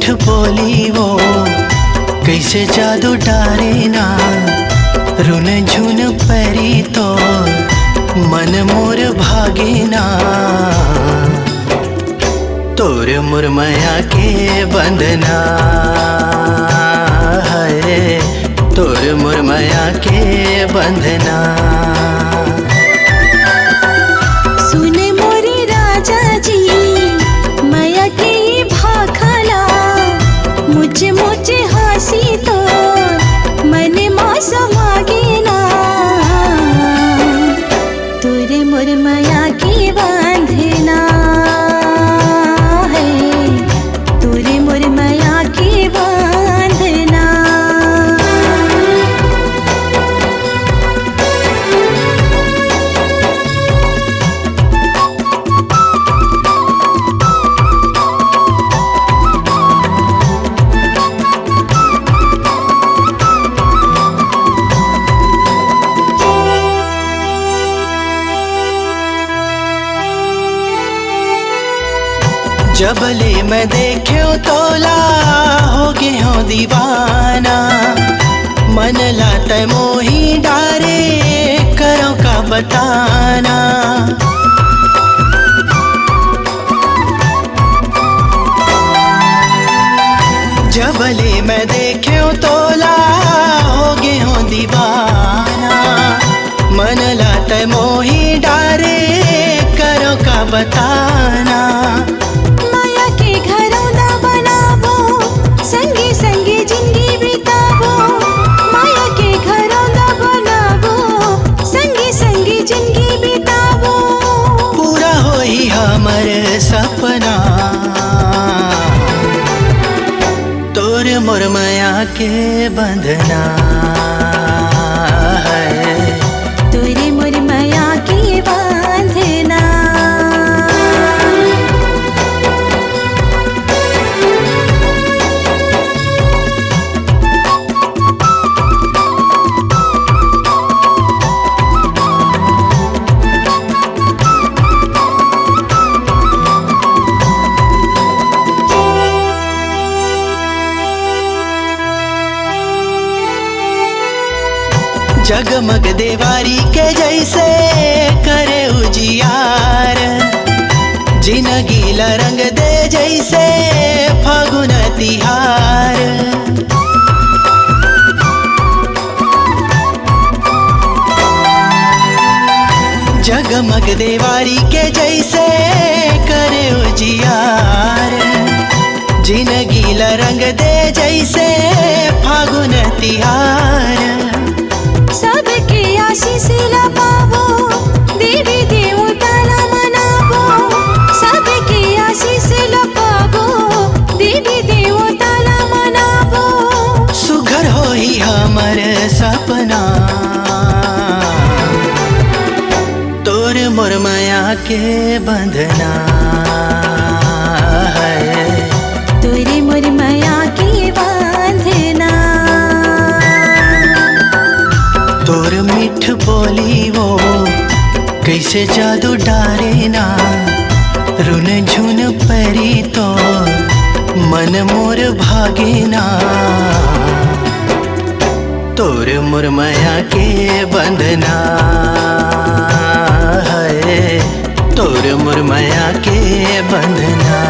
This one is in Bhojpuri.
मीठ बोली वो कैसे जादू डारे ना, रुन झुन परी तो मन मोर भागे ना। तोर मुरमया के बंधना है, तोर मुरमया के बंधना। सुने मोरे राजा जी माया के भाखला, मुझे मुझे हंसी तो मन मास मागे ना। तोरे मुरमया के बांधना है, तोरे मुरमया के बांधना। जबले मैं देख्यो तोला हो गए हो दीवाना, मन लाता मोही डारे करो का बताना। जबले मैं देख्यो तोला हो गए हो दीवाना, मन लाता मोही डारे करो का बताना। संगे संगे जिंदगी बितावो, माया के घरों दा बनावो, संगे संगे जिंदगी बितावो। पूरा होई हमर सपना, तोर मुरमया के बंधना है, तोरे मुरमया के बांधना। जगमग देवारी के जैसे करे उजियार, जिनगीला रंग दे जैसे फागुन तिहार। जगमग देवारी के जैसे करे उजियार, जिनगीला रंग दे जैसे फागुन तिहार। सबके आशीष लपावो, देवी देवताला मनावो, सबके आशीष लपावो, देवी देवताला मनावो। सुघर होई हमर सपना, तोर मुरमया के बंधना है, तोरे मुरमया के बांधना। तोर मीठ बोली वो कैसे जादू डारे ना, रुन झुन परी तो मन मोर भागे ना। तोर मुरमया के बंधना है, तोर मुरमया के बंधना।